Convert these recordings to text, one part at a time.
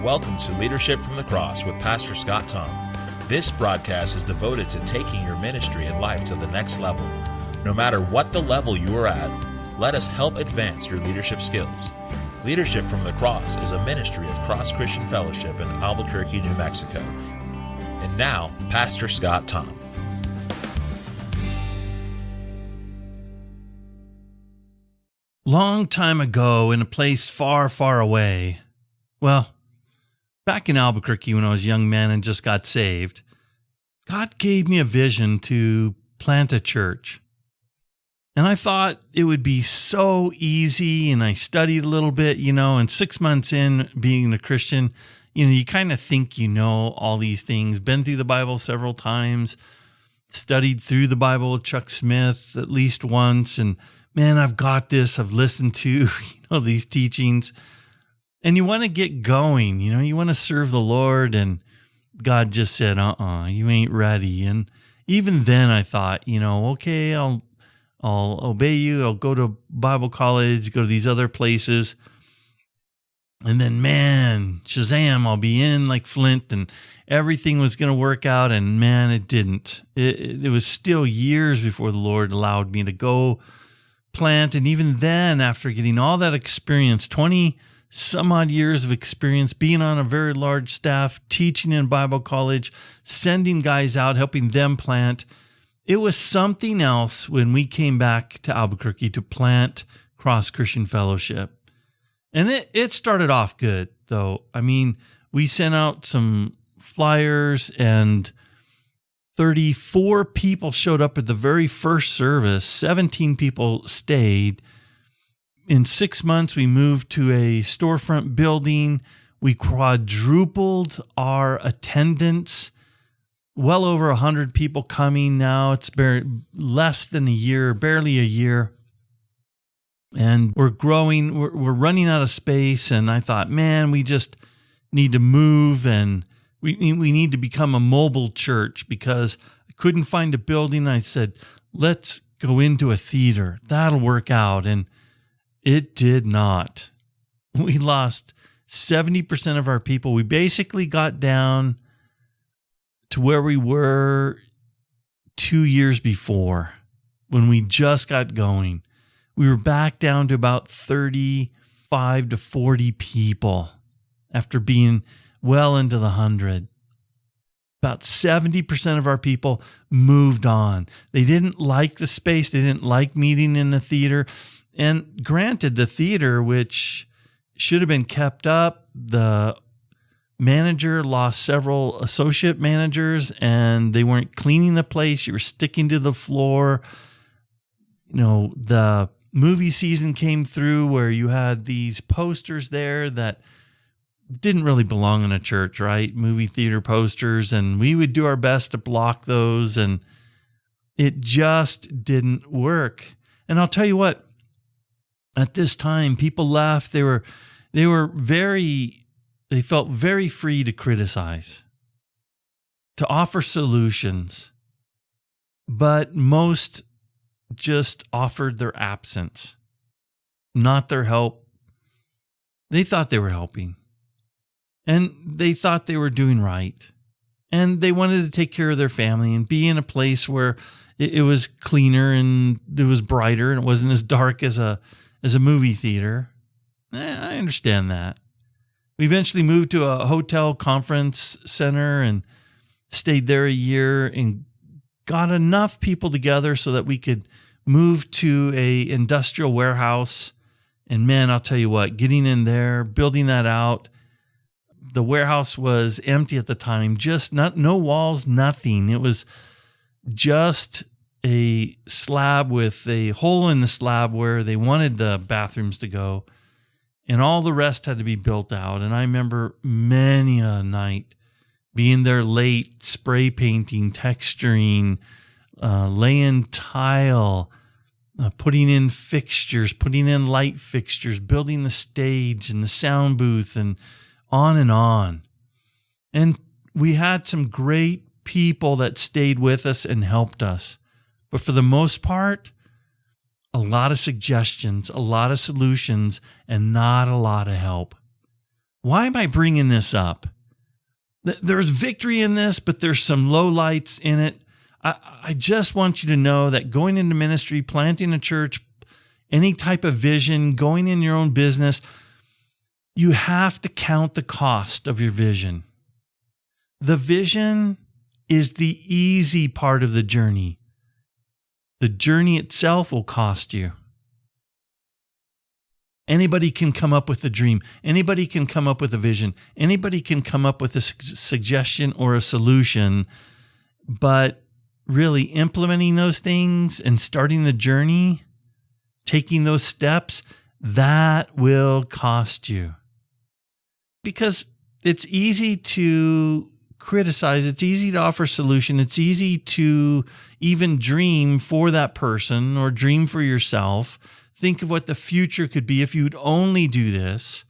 Welcome to Leadership from the Cross with Pastor Scott Thom. This broadcast is devoted to taking your ministry and life to the next level. No matter what the level you are at, let us help advance your leadership skills. Leadership from the Cross is a ministry of Cross Christian Fellowship in Albuquerque, New Mexico. And now, Pastor Scott Thom. Long time ago, in a place far, far away, well, back in Albuquerque when I was a young man and just got saved, God gave me a vision to plant a church. And I thought it would be so easy, and I studied a little bit, and 6 months in being a Christian, you kind of think you know all these things, been through the Bible several times, studied through the Bible with Chuck Smith at least once, and man, I've got this. I've listened to, these teachings, and you want to get going, you want to serve the Lord. And God just said, you ain't ready. And even then I thought, okay, I'll obey you. I'll go to Bible college, go to these other places. And then, man, Shazam, I'll be in like Flint, and everything was going to work out. And man, it didn't. It was still years before the Lord allowed me to go plant. And even then, after getting all that experience, 20 some odd years of experience, being on a very large staff, teaching in Bible college, sending guys out, helping them plant, it was something else when we came back to Albuquerque to plant Cross Christian Fellowship. And it started off good, though. I mean, we sent out some flyers, and 34 people showed up at the very first service. 17 people stayed. In 6 months, we moved to a storefront building. We quadrupled our attendance. Well over 100 people coming now. It's less than a year, barely a year. And we're growing. We're running out of space. And I thought, man, we just need to move, and we need to become a mobile church, because I couldn't find a building. I said, let's go into a theater. That'll work out. And it did not. We lost 70% of our people. We basically got down to where we were 2 years before, when we just got going. We were back down to about 35 to 40 people after being well into the 100. About 70% of our people moved on. They didn't like the space. They didn't like meeting in the theater. And granted, the theater, which should have been kept up, the manager lost several associate managers, and they weren't cleaning the place. You were sticking to the floor. The movie season came through where you had these posters there that didn't really belong in a church, right? Movie theater posters. And we would do our best to block those, and it just didn't work. And I'll tell you what, at this time, people left. They felt very free to criticize, to offer solutions, but most just offered their absence, not their help. They thought they were helping, and they thought they were doing right, and they wanted to take care of their family and be in a place where it was cleaner and it was brighter and it wasn't as dark as a movie theater. I understand that. We eventually moved to a hotel conference center and stayed there a year and got enough people together so that we could move to a industrial warehouse. And man, I'll tell you what, getting in there, building that out, the warehouse was empty at the time, just no walls, nothing. It was just a slab with a hole in the slab where they wanted the bathrooms to go, and all the rest had to be built out. And I remember many a night being there late, spray painting, texturing, laying tile, putting in fixtures, putting in light fixtures, building the stage and the sound booth, and on and on. And we had some great people that stayed with us and helped us. But for the most part, a lot of suggestions, a lot of solutions, and not a lot of help. Why am I bringing this up? There's victory in this, but there's some lowlights in it. I just want you to know that going into ministry, planting a church, any type of vision, going in your own business, you have to count the cost of your vision. The vision is the easy part of the journey. The journey itself will cost you. Anybody can come up with a dream. Anybody can come up with a vision. Anybody can come up with a suggestion or a solution. But really implementing those things and starting the journey, taking those steps, that will cost you. Because it's easy to criticize. It's easy to offer solution. It's easy to even dream for that person or dream for yourself. Think of what the future could be if you'd only do this.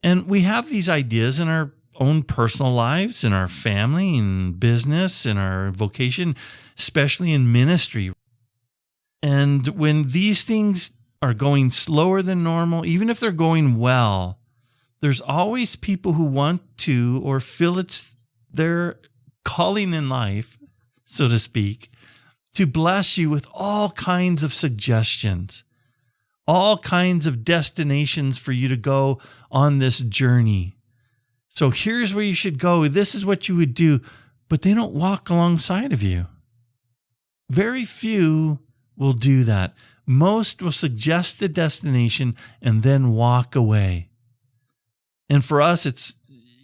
And we have these ideas in our own personal lives, in our family, in business, in our vocation, especially in ministry. And when these things are going slower than normal, even if they're going well, there's always people who want to or feel it's their calling in life, so to speak, to bless you with all kinds of suggestions, all kinds of destinations for you to go on this journey. So here's where you should go. This is what you would do, but they don't walk alongside of you. Very few will do that. Most will suggest the destination and then walk away. And for us, it's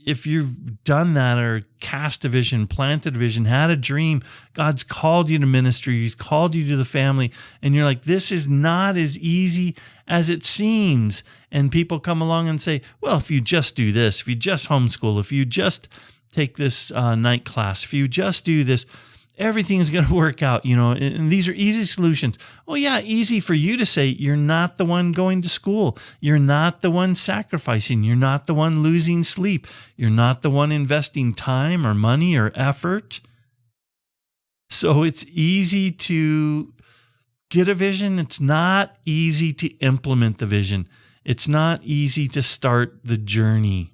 if you've done that or cast a vision, planted a vision, had a dream, God's called you to ministry, He's called you to the family, and you're like, this is not as easy as it seems. And people come along and say, well, if you just do this, if you just homeschool, if you just take this night class, if you just do this, everything's going to work out, and these are easy solutions. Oh yeah, easy for you to say. You're not the one going to school. You're not the one sacrificing. You're not the one losing sleep. You're not the one investing time or money or effort. So it's easy to get a vision. It's not easy to implement the vision. It's not easy to start the journey.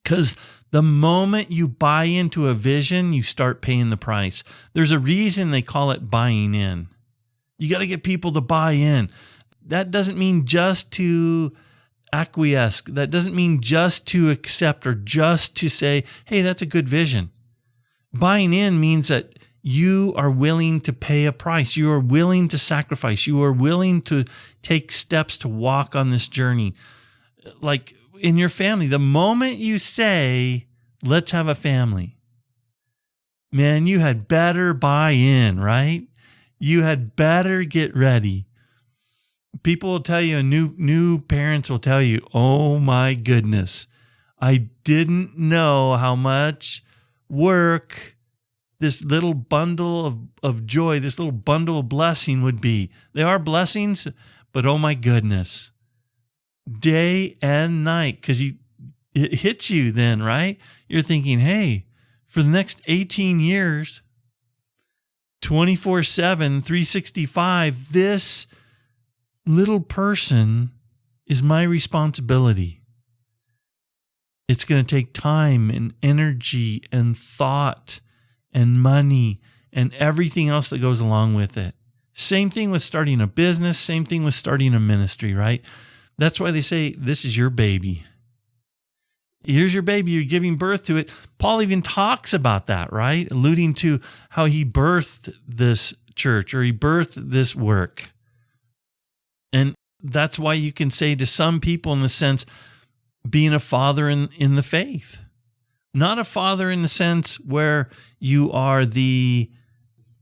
Because the moment you buy into a vision, you start paying the price. There's a reason they call it buying in. You got to get people to buy in. That doesn't mean just to acquiesce. That doesn't mean just to accept or just to say, hey, that's a good vision. Buying in means that you are willing to pay a price. You are willing to sacrifice. You are willing to take steps to walk on this journey. Like in your family, the moment you say, let's have a family, man, you had better buy in, right? You had better get ready. People will tell you, new parents will tell you, oh my goodness, I didn't know how much work this little bundle of joy, this little bundle of blessing would be. They are blessings, but oh my goodness. Day and night, because it hits you then, right? You're thinking, hey, for the next 18 years, 24/7, 365, this little person is my responsibility. It's going to take time and energy and thought and money and everything else that goes along with it. Same thing with starting a business, same thing with starting a ministry, right? That's why they say, this is your baby. Here's your baby. You're giving birth to it. Paul even talks about that, right? Alluding to how he birthed this church or he birthed this work. And that's why you can say to some people, in the sense, being a father in the faith. Not a father in the sense where you are the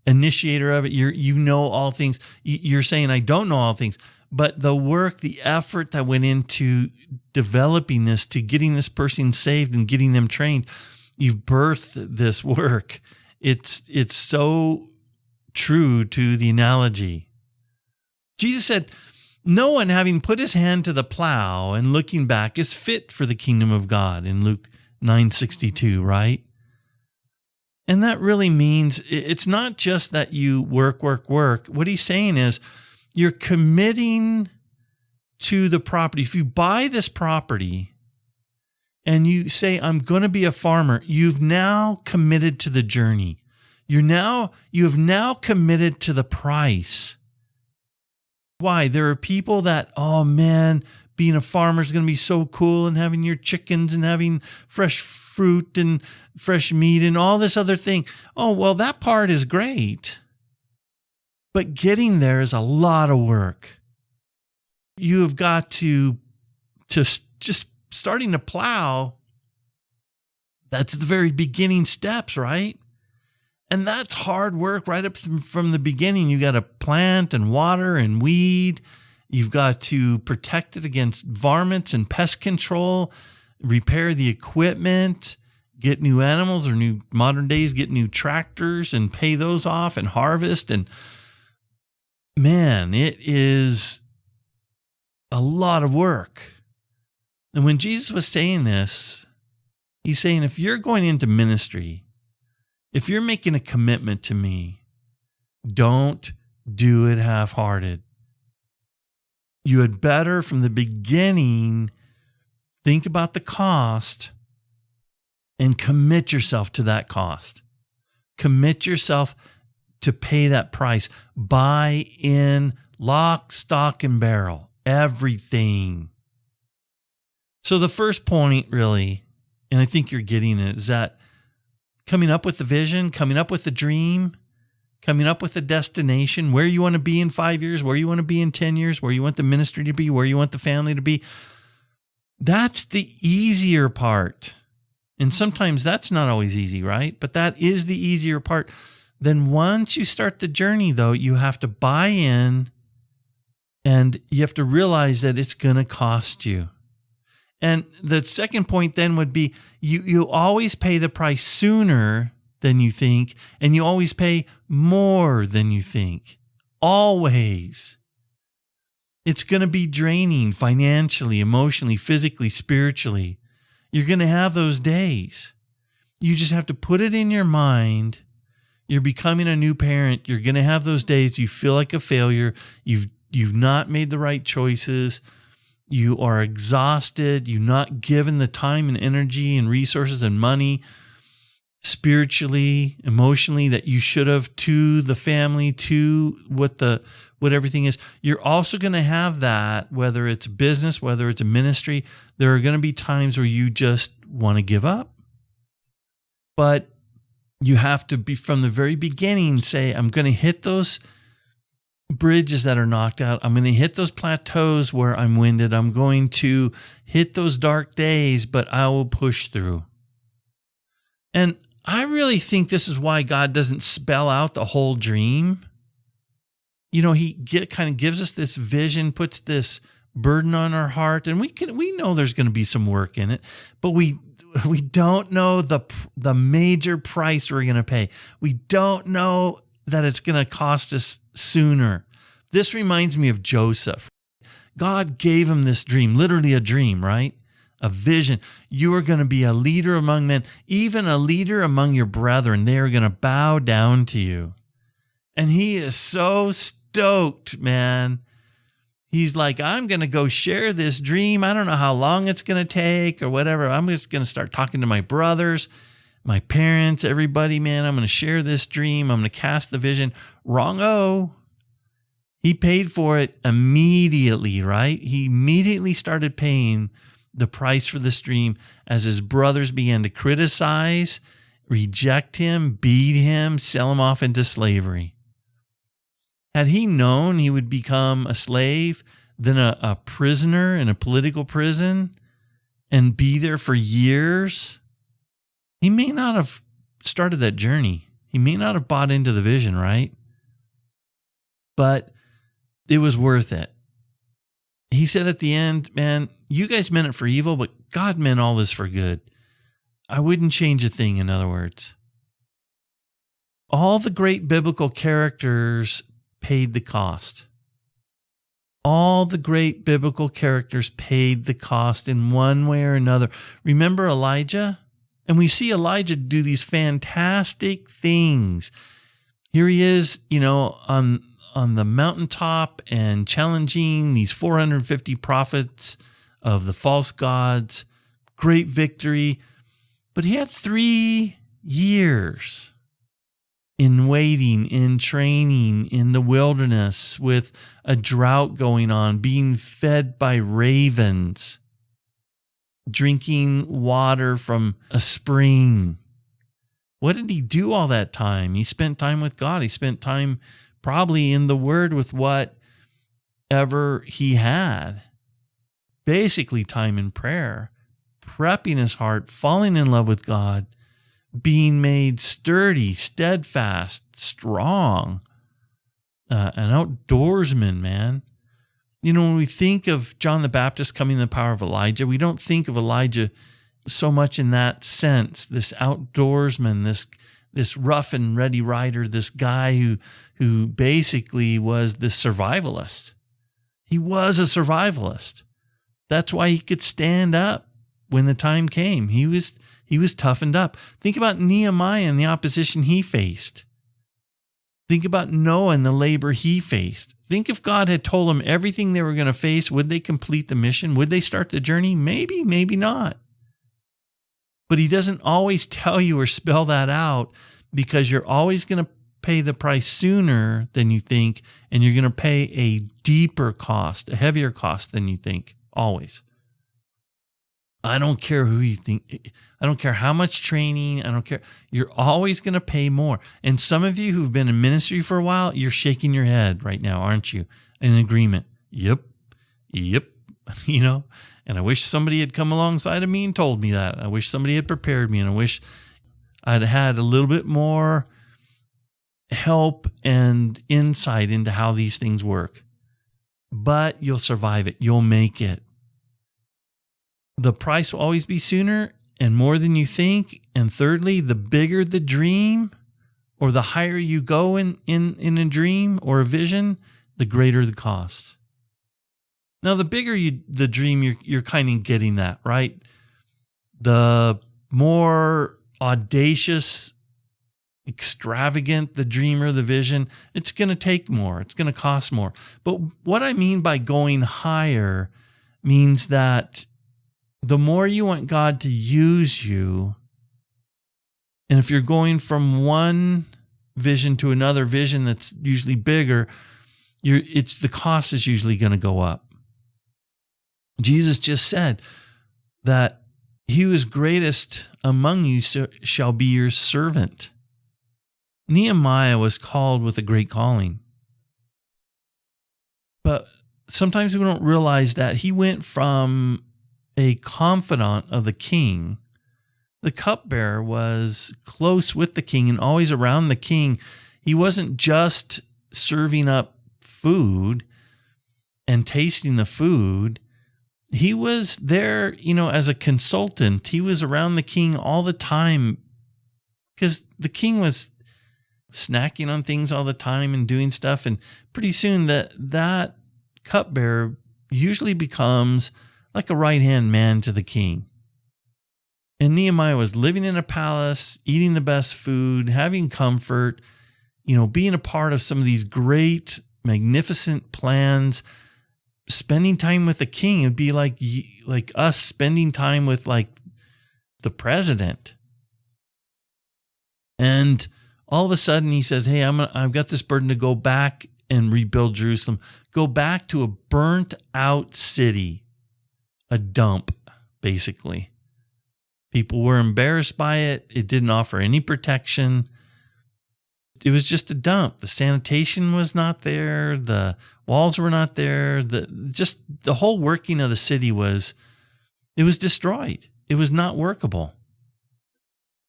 initiator of it. You know all things. You're saying, I don't know all things. But the work, the effort that went into developing this, to getting this person saved and getting them trained, you've birthed this work. It's so true to the analogy. Jesus said, no one having put his hand to the plow and looking back is fit for the kingdom of God in Luke 9:62, right? And that really means it's not just that you work. What he's saying is, you're committing to the property. If you buy this property, and you say, I'm going to be a farmer, you've now committed to the journey. You have now committed to the price. Why? There are people that, oh man, being a farmer is going to be so cool, and having your chickens and having fresh fruit and fresh meat and all this other thing. Oh, well, that part is great. But getting there is a lot of work. You have got to just starting to plow. That's the very beginning steps, right? And that's hard work right up from the beginning. You got to plant and water and weed. You've got to protect it against varmints and pest control, repair the equipment, get new animals, or new modern days, get new tractors and pay those off and harvest. And man, it is a lot of work. And when Jesus was saying this, he's saying, if you're going into ministry, if you're making a commitment to me, don't do it half-hearted. You had better, from the beginning, think about the cost and commit yourself to that cost. Commit yourself to pay that price. Buy in lock, stock, and barrel, everything. So the first point, really, and I think you're getting it, is that coming up with the vision, coming up with the dream, coming up with a destination, where you want to be in 5 years, where you want to be in 10 years, where you want the ministry to be, where you want the family to be. That's the easier part. And sometimes that's not always easy, right? But that is the easier part. Then once you start the journey, though, you have to buy in, and you have to realize that it's going to cost you. And the second point then would be you always pay the price sooner than you think, and you always pay more than you think. Always. It's going to be draining financially, emotionally, physically, spiritually. You're going to have those days. You just have to put it in your mind. You're becoming a new parent. You're going to have those days you feel like a failure. You've not made the right choices. You are exhausted. You're not given the time and energy and resources and money, spiritually, emotionally, that you should have to the family, to what everything is. You're also going to have that, whether it's business, whether it's a ministry. There are going to be times where you just want to give up. But you have to be, from the very beginning, say, I'm going to hit those bridges that are knocked out. I'm going to hit those plateaus where I'm winded. I'm going to hit those dark days, but I will push through. And I really think this is why God doesn't spell out the whole dream. You know, he kind of gives us this vision, puts this burden on our heart, and we know there's going to be some work in it, but we don't know the major price we're going to pay. We don't know that it's going to cost us sooner. This reminds me of Joseph. God gave him this dream, literally a dream, right? A vision. You are going to be a leader among men, even a leader among your brethren. They are going to bow down to you. And he is so stoked, man. He's like, I'm going to go share this dream. I don't know how long it's going to take or whatever. I'm just going to start talking to my brothers, my parents, everybody, man. I'm going to share this dream. I'm going to cast the vision. Wrong-o. He paid for it immediately, right? He immediately started paying the price for this dream as his brothers began to criticize, reject him, beat him, sell him off into slavery. Had he known he would become a slave, then a prisoner in a political prison, and be there for years, he may not have started that journey. He may not have bought into the vision, right? But it was worth it. He said at the end, man, you guys meant it for evil, but God meant all this for good. I wouldn't change a thing, in other words. All the great biblical characters paid the cost. All the great biblical characters paid the cost in one way or another. Remember Elijah? And we see Elijah do these fantastic things. Here he is, on the mountaintop and challenging these 450 prophets of the false gods, great victory. But he had 3 years in waiting, in training, in the wilderness with a drought going on, being fed by ravens, drinking water from a spring. What did he do all that time? He spent time with God. He spent time probably in the Word with whatever he had. Basically time in prayer, prepping his heart, falling in love with God, being made sturdy, steadfast, strong, an outdoorsman, man. You know, when we think of John the Baptist coming in the power of Elijah, we don't think of Elijah so much in that sense, this outdoorsman, this rough and ready rider, this guy who basically was the survivalist. He was a survivalist. That's why he could stand up when the time came. He was toughened up. Think about Nehemiah and the opposition he faced. Think about Noah and the labor he faced. Think if God had told them everything they were going to face, would they complete the mission? Would they start the journey? Maybe, maybe not. But he doesn't always tell you or spell that out, because you're always going to pay the price sooner than you think, and you're going to pay a deeper cost, a heavier cost than you think, always. I don't care who you think. I don't care how much training. I don't care. You're always going to pay more. And some of you who've been in ministry for a while, you're shaking your head right now, aren't you? In agreement. Yep. You know, and I wish somebody had come alongside of me and told me that. I wish somebody had prepared me, and I wish I'd had a little bit more help and insight into how these things work. But you'll survive it. You'll make it. The price will always be sooner and more than you think. And thirdly, the bigger the dream, or the higher you go in a dream or a vision, the greater the cost. Now, the bigger the dream, you're kind of getting that, right? The more audacious, extravagant the dream or the vision, it's going to take more. It's going to cost more. But what I mean by going higher means that the more you want God to use you, and if you're going from one vision to another vision that's usually bigger, the cost is usually going to go up. Jesus just said that he who is greatest among you shall be your servant. Nehemiah was called with a great calling. But sometimes we don't realize that he went from a confidant of the king. The cupbearer was close with the king and always around the king. He wasn't just serving up food and tasting the food. He was there, as a consultant. He was around the king all the time, because the king was snacking on things all the time and doing stuff. And pretty soon that cupbearer usually becomes like a right-hand man to the king. And Nehemiah was living in a palace, eating the best food, having comfort, being a part of some of these great, magnificent plans, spending time with the king. It'd be like us spending time with the president. And all of a sudden he says, hey, I've got this burden to go back and rebuild Jerusalem. Go back to a burnt out city. A dump, basically. People were embarrassed by it. It didn't offer any protection. It was just a dump. The sanitation was not there. The walls were not there. The whole working of the city was destroyed. It was not workable.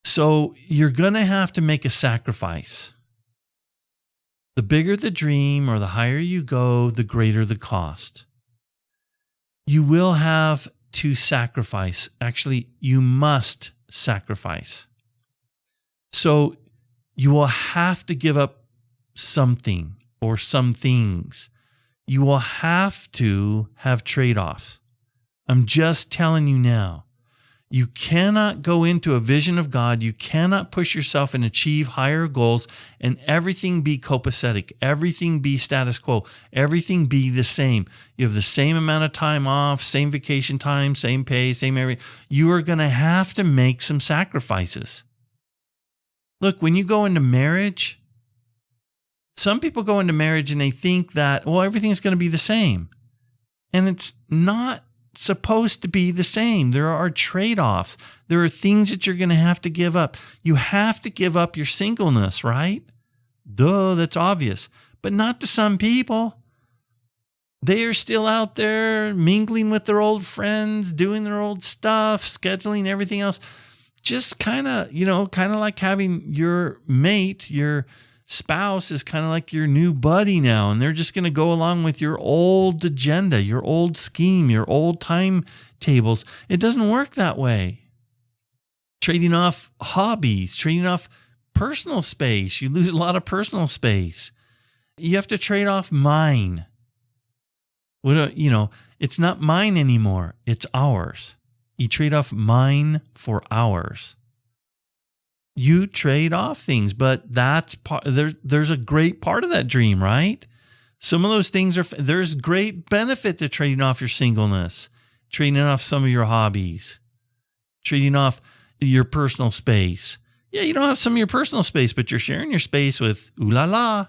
So you're going to have to make a sacrifice. The bigger the dream or the higher you go, the greater the cost. You will have to sacrifice. Actually, you must sacrifice. So you will have to give up something or some things. You will have to have trade-offs. I'm just telling you now. You cannot go into a vision of God. You cannot push yourself and achieve higher goals and everything be copacetic, everything be status quo, everything be the same. You have the same amount of time off, same vacation time, same pay, same everything. You are going to have to make some sacrifices. Look, when you go into marriage, some people go into marriage and they think that, well, everything's going to be the same. And it's not supposed to be the same. There are trade-offs. There are things that you're going to have to give up. You have to give up your singleness, right? Duh, that's obvious. But not to some people. They are still out there mingling with their old friends, doing their old stuff, scheduling everything else. Just kind of like having your mate, your spouse is kind of like your new buddy now, and they're just going to go along with your old agenda, your old scheme, your old timetables. It doesn't work that way. Trading off hobbies, trading off personal space. You lose a lot of personal space. You have to trade off mine. It's not mine anymore. It's ours. You trade off mine for ours. You trade off things, but that's part. There's a great part of that dream, right? Some of those things there's great benefit to trading off your singleness, trading off some of your hobbies, trading off your personal space. Yeah, you don't have some of your personal space, but you're sharing your space with ooh la la,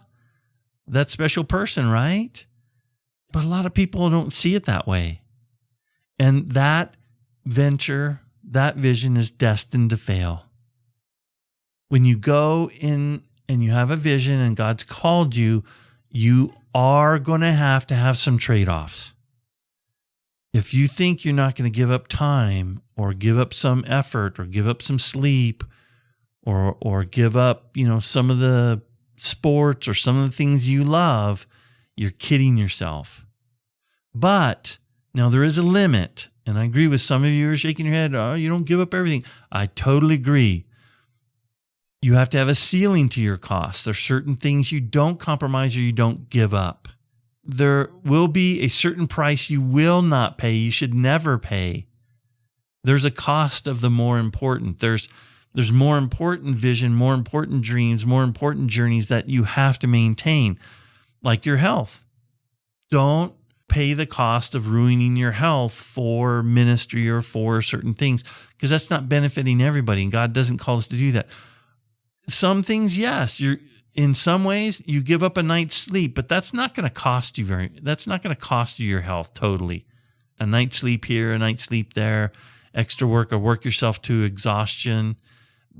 that special person, right? But a lot of people don't see it that way. And that venture, that vision is destined to fail. When you go in and you have a vision and God's called you, you are going to have some trade-offs. If you think you're not going to give up time or give up some effort or give up some sleep or give up, some of the sports or some of the things you love, you're kidding yourself. But now there is a limit. And I agree with some of you who are shaking your head. Oh, you don't give up everything. I totally agree. You have to have a ceiling to your costs. There's certain things you don't compromise or you don't give up. There will be a certain price you will not pay. You should never pay. There's a cost of the more important. There's more important vision, more important dreams, more important journeys that you have to maintain, like your health. Don't pay the cost of ruining your health for ministry or for certain things, because that's not benefiting everybody, and God doesn't call us to do that. Some things, yes, in some ways you give up a night's sleep, but that's not going to cost you your health totally. A night's sleep here, a night's sleep there, extra work or work yourself to exhaustion.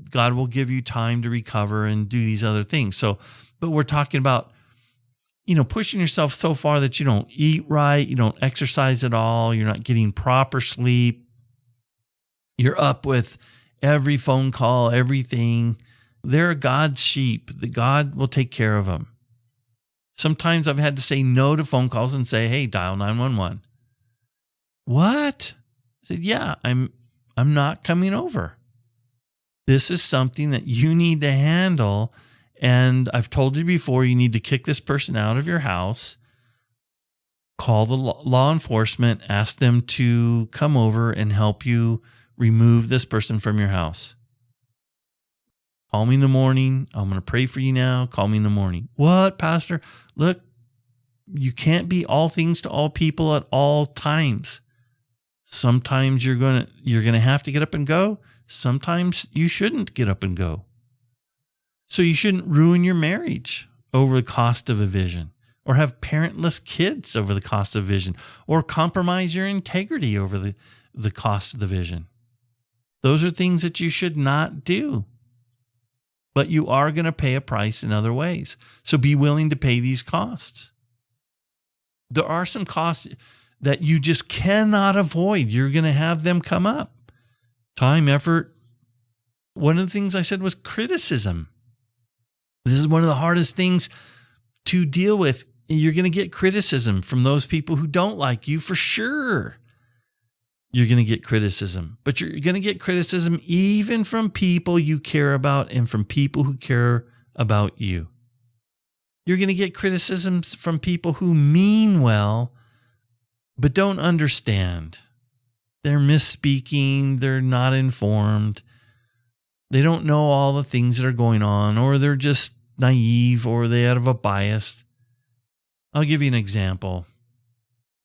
God will give you time to recover and do these other things. So, but we're talking about, pushing yourself so far that you don't eat right, you don't exercise at all, you're not getting proper sleep. You're up with every phone call, everything. They're God's sheep. God will take care of them. Sometimes I've had to say no to phone calls and say, hey, dial 911. What? I said, yeah, I'm not coming over. This is something that you need to handle. And I've told you before, you need to kick this person out of your house, call the law enforcement, ask them to come over and help you remove this person from your house. Call me in the morning. I'm going to pray for you now. Call me in the morning. What, Pastor? Look, you can't be all things to all people at all times. Sometimes you're going to have to get up and go. Sometimes you shouldn't get up and go. So you shouldn't ruin your marriage over the cost of a vision, or have parentless kids over the cost of vision, or compromise your integrity over the cost of the vision. Those are things that you should not do. But you are going to pay a price in other ways. So be willing to pay these costs. There are some costs that you just cannot avoid. You're going to have them come up. Time, effort. One of the things I said was criticism. This is one of the hardest things to deal with. You're going to get criticism from those people who don't like you, for sure. You're going to get criticism, but you're going to get criticism even from people you care about and from people who care about you. You're going to get criticisms from people who mean well, but don't understand. They're misspeaking. They're not informed. They don't know all the things that are going on, or they're just naive, or they have a bias. I'll give you an example.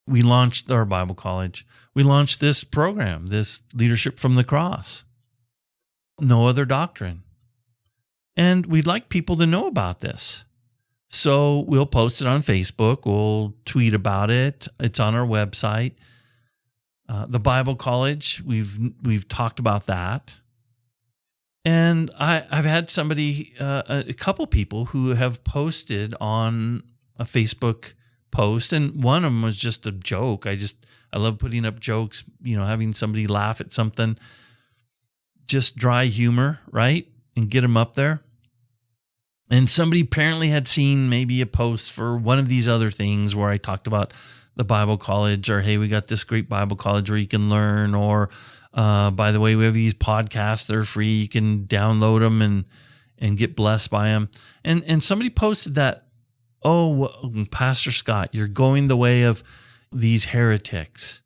We launched our Bible college. We launched this program, this Leadership from the Cross. No other doctrine. And we'd like people to know about this. So we'll post it on Facebook. We'll tweet about it. It's on our website. The Bible college, we've talked about that. And I've had somebody, a couple people who have posted on a Facebook post, and one of them was just a joke. I love putting up jokes, having somebody laugh at something, just dry humor, right? And get them up there. And somebody apparently had seen maybe a post for one of these other things where I talked about the Bible college, or, hey, we got this great Bible college where you can learn, or, by the way, we have these podcasts. They're free. You can download them and get blessed by them. And somebody posted that, oh, Pastor Scott, you're going the way of these heretics.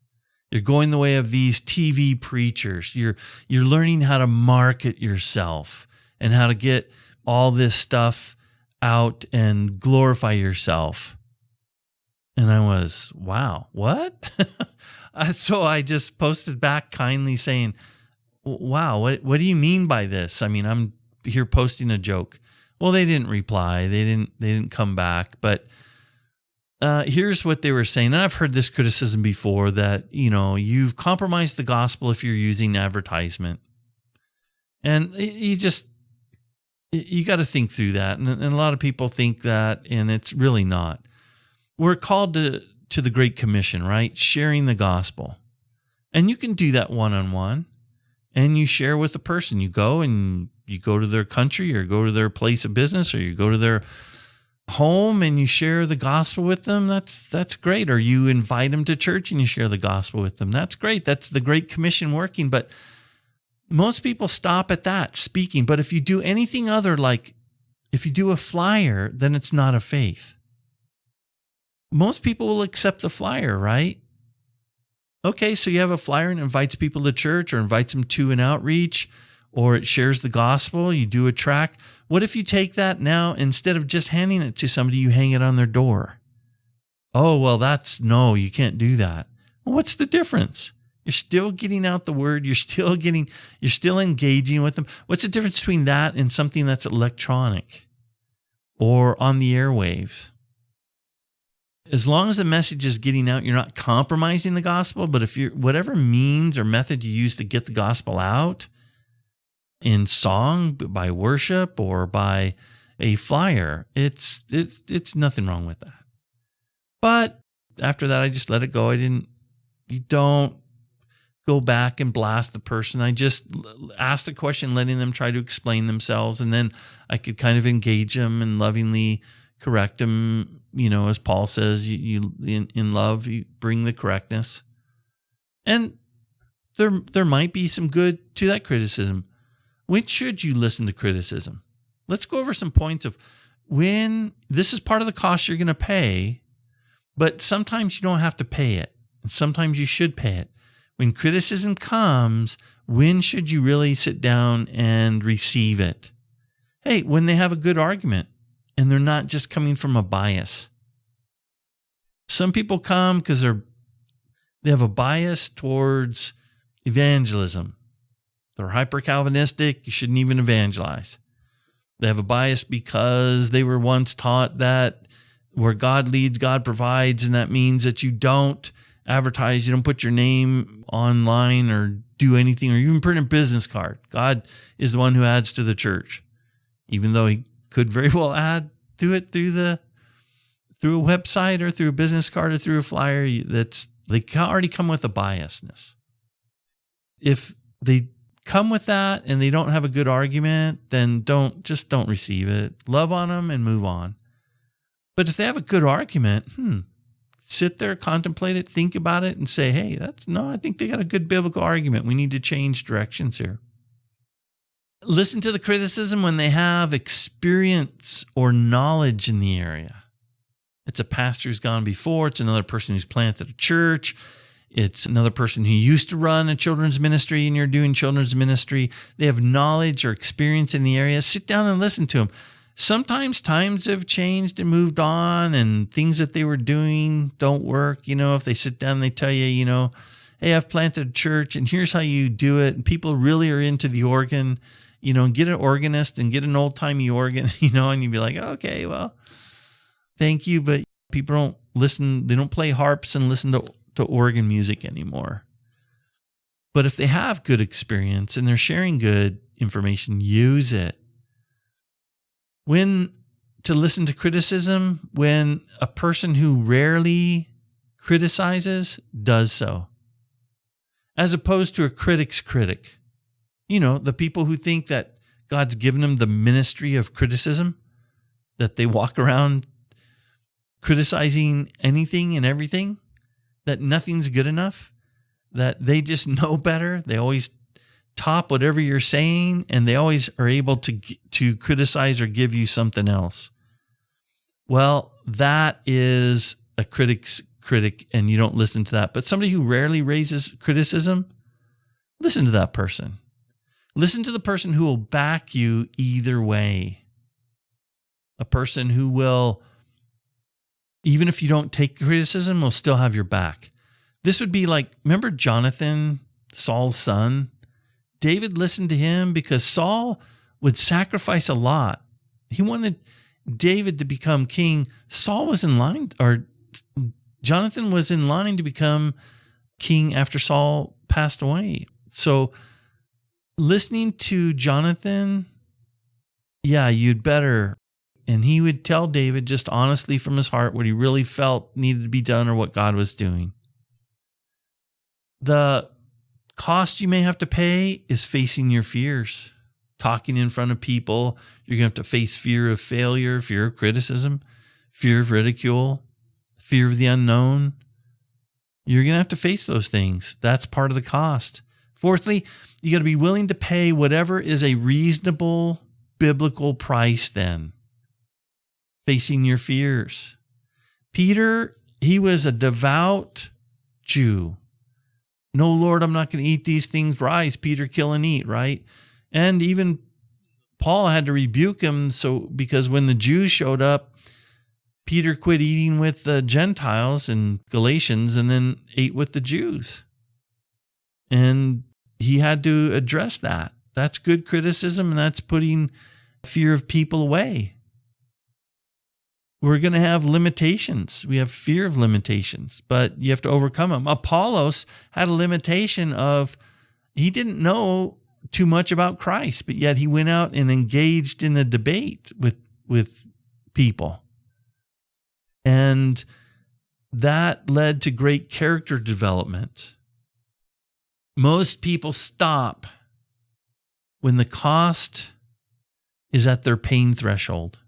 You're going the way of these TV preachers. You're learning how to market yourself and how to get all this stuff out and glorify yourself. And I was, wow, what? So I just posted back kindly saying, wow, what do you mean by this? I mean, I'm here posting a joke. Well, they didn't reply. They didn't come back. But here's what they were saying. And I've heard this criticism before, that, you've compromised the gospel if you're using advertisement. And you got to think through that. And a lot of people think that, and it's really not. We're called to the Great Commission, right? Sharing the gospel. And you can do that one-on-one, and you share with the person. You go to their country, or go to their place of business, or you go to their home and you share the gospel with them. That's great. Or you invite them to church and you share the gospel with them. That's great. That's the Great Commission working. But most people stop at that, speaking. But if you do anything other, like if you do a flyer, then it's not a faith. Most people will accept the flyer, right? Okay, so you have a flyer and invites people to church, or invites them to an outreach, or it shares the gospel. You do a tract. What if you take that now, instead of just handing it to somebody, you hang it on their door? Oh, well, no, you can't do that. Well, what's the difference? You're still getting out the word. You're still engaging with them. What's the difference between that and something that's electronic or on the airwaves? As long as the message is getting out, you're not compromising the gospel. But if whatever means or method you use to get the gospel out, in song, by worship, or by a flyer, it's nothing wrong with that. But after that, I just let it go. You don't go back and blast the person. I just asked a question, letting them try to explain themselves, and then I could kind of engage them and lovingly correct them. As Paul says, you in love, you bring the correctness. And there might be some good to that criticism. When should you listen to criticism? Let's go over some points of when this is part of the cost you're going to pay, but sometimes you don't have to pay it, and sometimes you should pay it. When criticism comes, when should you really sit down and receive it? Hey, when they have a good argument and they're not just coming from a bias. Some people come because they have a bias towards evangelism. They're hyper-Calvinistic. You shouldn't even evangelize. They have a bias because they were once taught that where God leads, God provides, and that means that you don't advertise, you don't put your name online or do anything, or even print a business card. God is the one who adds to the church, even though he could very well add to it through a website or through a business card or through a flyer. They already come with a biasness. If they come with that and they don't have a good argument, then don't receive it. Love on them and move on. But if they have a good argument, sit there, contemplate it, think about it, and say, hey, I think they got a good biblical argument. We need to change directions here. Listen to the criticism when they have experience or knowledge in the area. It's a pastor who's gone before. It's another person who's planted a church. It's another person who used to run a children's ministry and you're doing children's ministry. They have knowledge or experience in the area. Sit down and listen to them. Sometimes times have changed and moved on and things that they were doing don't work. If they sit down and they tell you, hey, I've planted a church and here's how you do it. And people really are into the organ, and get an organist and get an old timey organ, and you'd be like, okay, well, thank you. But people don't listen. They don't play harps and listen to organ music anymore. But if they have good experience and they're sharing good information, use it. When to listen to criticism, when a person who rarely criticizes does so, as opposed to a critic's critic. The people who think that God's given them the ministry of criticism, that they walk around criticizing anything and everything, that nothing's good enough, that they just know better. They always top whatever you're saying, and they always are able to criticize or give you something else. Well, that is a critic's critic, and you don't listen to that. But somebody who rarely raises criticism, listen to that person. Listen to the person who will back you either way. A person who will, even if you don't take criticism, will still have your back. This would be like, remember Jonathan, Saul's son? David listened to him because Saul would sacrifice a lot. He wanted David to become king. Saul was in line, or Jonathan was in line to become king after Saul passed away. So listening to Jonathan, yeah, you'd better. And he would tell David just honestly from his heart what he really felt needed to be done or what God was doing. The cost you may have to pay is facing your fears. Talking in front of people, you're going to have to face fear of failure, fear of criticism, fear of ridicule, fear of the unknown. You're going to have to face those things. That's part of the cost. Fourthly, you got to be willing to pay whatever is a reasonable biblical price then. Facing your fears. Peter, he was a devout Jew. No, Lord, I'm not going to eat these things. Rise, Peter, kill and eat, right? And even Paul had to rebuke him because when the Jews showed up, Peter quit eating with the Gentiles in Galatians and then ate with the Jews. And he had to address that. That's good criticism, and that's putting fear of people away. We're going to have limitations. We have fear of limitations, but you have to overcome them. Apollos had a limitation of, he didn't know too much about Christ, but yet he went out and engaged in the debate with people. And that led to great character development. Most people stop when the cost is at their pain threshold.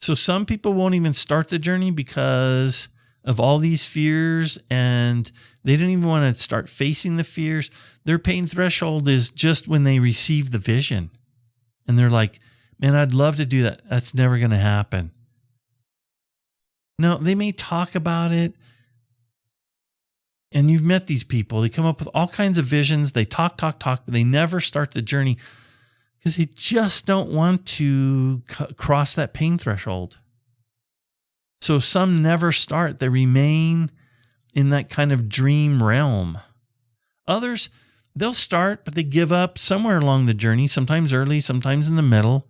So some people won't even start the journey because of all these fears, and they don't even want to start facing the fears. Their pain threshold is just when they receive the vision. And they're like, man, I'd love to do that. That's never going to happen. No, they may talk about it, and you've met these people. They come up with all kinds of visions. They talk, but they never start the journey because they just don't want to cross that pain threshold. So some never start. They remain in that kind of dream realm. Others, they'll start, but they give up somewhere along the journey, sometimes early, sometimes in the middle,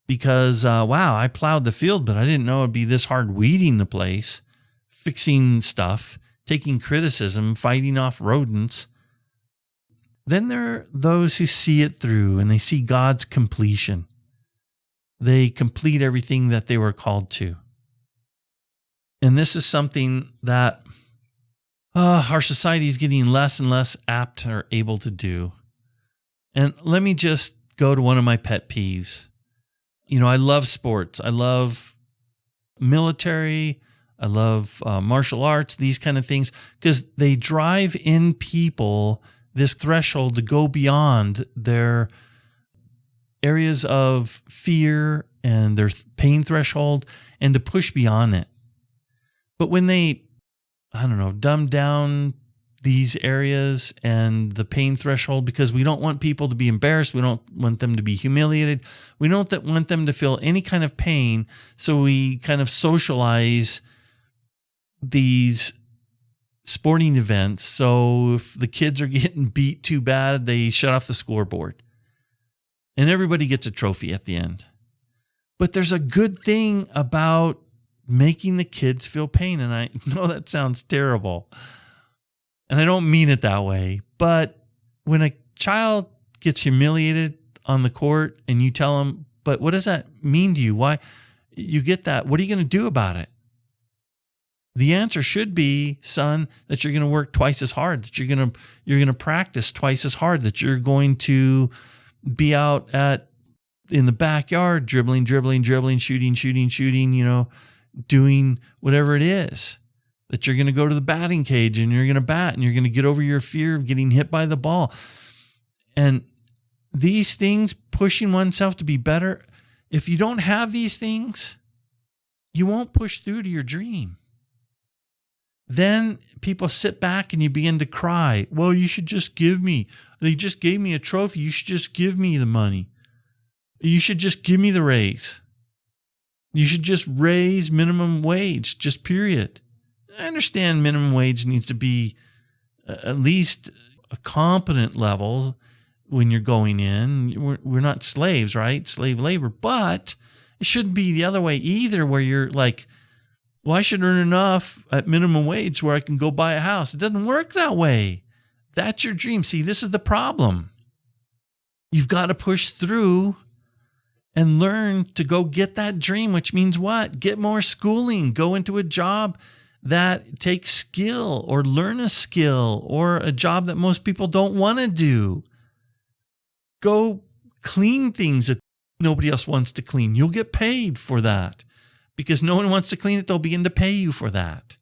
because, wow, I plowed the field, but I didn't know it'd be this hard weeding the place, fixing stuff, taking criticism, fighting off rodents. Then there are those who see it through and they see God's completion. They complete everything that they were called to. And this is something that our society is getting less and less apt or able to do. And let me just go to one of my pet peeves. I love sports. I love military. I love martial arts, these kind of things, because they drive in people this threshold to go beyond their areas of fear and their pain threshold and to push beyond it. But when they, dumb down these areas and the pain threshold because we don't want people to be embarrassed. We don't want them to be humiliated. We don't want them to feel any kind of pain. So we kind of socialize these sporting events. So if the kids are getting beat too bad, they shut off the scoreboard and everybody gets a trophy at the end. But there's a good thing about making the kids feel pain. And I know that sounds terrible. And I don't mean it that way. But when a child gets humiliated on the court and you tell them, but what does that mean to you? Why you get that? What are you going to do about it? The answer should be, son, that you're going to work twice as hard, that you're going to practice twice as hard, that you're going to be out in the backyard, dribbling, shooting, doing whatever it is, that you're going to go to the batting cage and you're going to bat and you're going to get over your fear of getting hit by the ball. And these things, pushing oneself to be better, if you don't have these things, you won't push through to your dream. Then people sit back and you begin to cry. Well, they just gave me a trophy. You should just give me the money. You should just give me the raise. You should just raise minimum wage, just period. I understand minimum wage needs to be at least a competent level when you're going in. We're not slaves, right? Slave labor. But it shouldn't be the other way either, where you're like, well, I should earn enough at minimum wage where I can go buy a house. It doesn't work that way. That's your dream. See, this is the problem. You've got to push through and learn to go get that dream, which means what? Get more schooling, go into a job that takes skill, or learn a skill, or a job that most people don't want to do. Go clean things that nobody else wants to clean. You'll get paid for that because no one wants to clean it. They'll begin to pay you for that.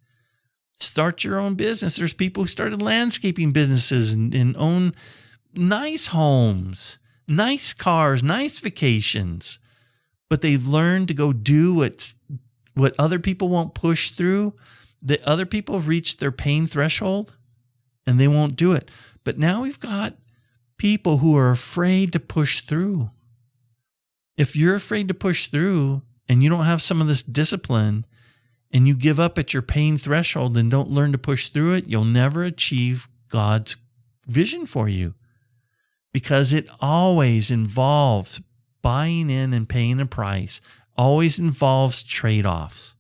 Start your own business. There's people who started landscaping businesses and own nice homes, nice cars, nice vacations, but they've learned to go do what other people won't push through. The other people have reached their pain threshold and they won't do it. But now we've got people who are afraid to push through. If you're afraid to push through and you don't have some of this discipline and you give up at your pain threshold and don't learn to push through it, you'll never achieve God's vision for you, because it always involves buying in and paying a price, always involves trade-offs.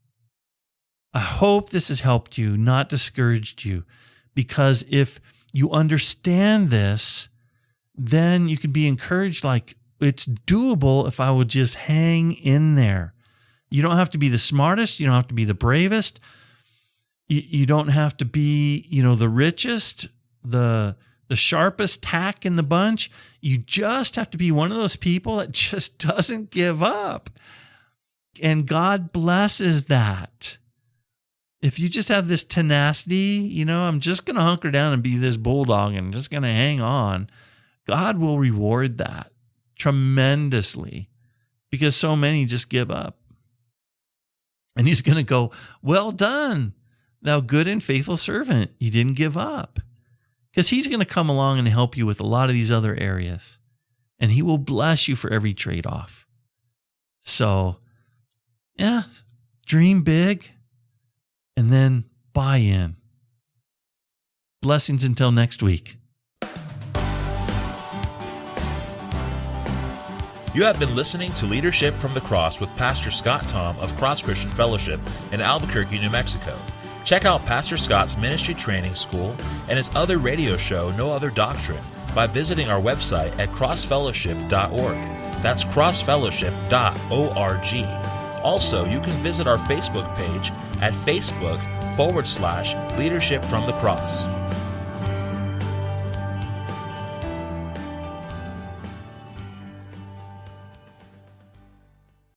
I hope this has helped you, not discouraged you, because if you understand this, then you can be encouraged, like, it's doable if I would just hang in there. You don't have to be the smartest. You don't have to be the bravest. You don't have to be, the richest, the sharpest tack in the bunch. You just have to be one of those people that just doesn't give up. And God blesses that. If you just have this tenacity, I'm just going to hunker down and be this bulldog and just going to hang on, God will reward that tremendously, because so many just give up. And he's going to go, well done, thou good and faithful servant. You didn't give up. Because he's going to come along and help you with a lot of these other areas. And he will bless you for every trade-off. So, yeah, dream big and then buy in. Blessings until next week. You have been listening to Leadership from the Cross with Pastor Scott Thom of Cross Christian Fellowship in Albuquerque, New Mexico. Check out Pastor Scott's ministry training school and his other radio show, No Other Doctrine, by visiting our website at crossfellowship.org. That's crossfellowship.org. Also, you can visit our Facebook page at Facebook.com/Leadership from the Cross.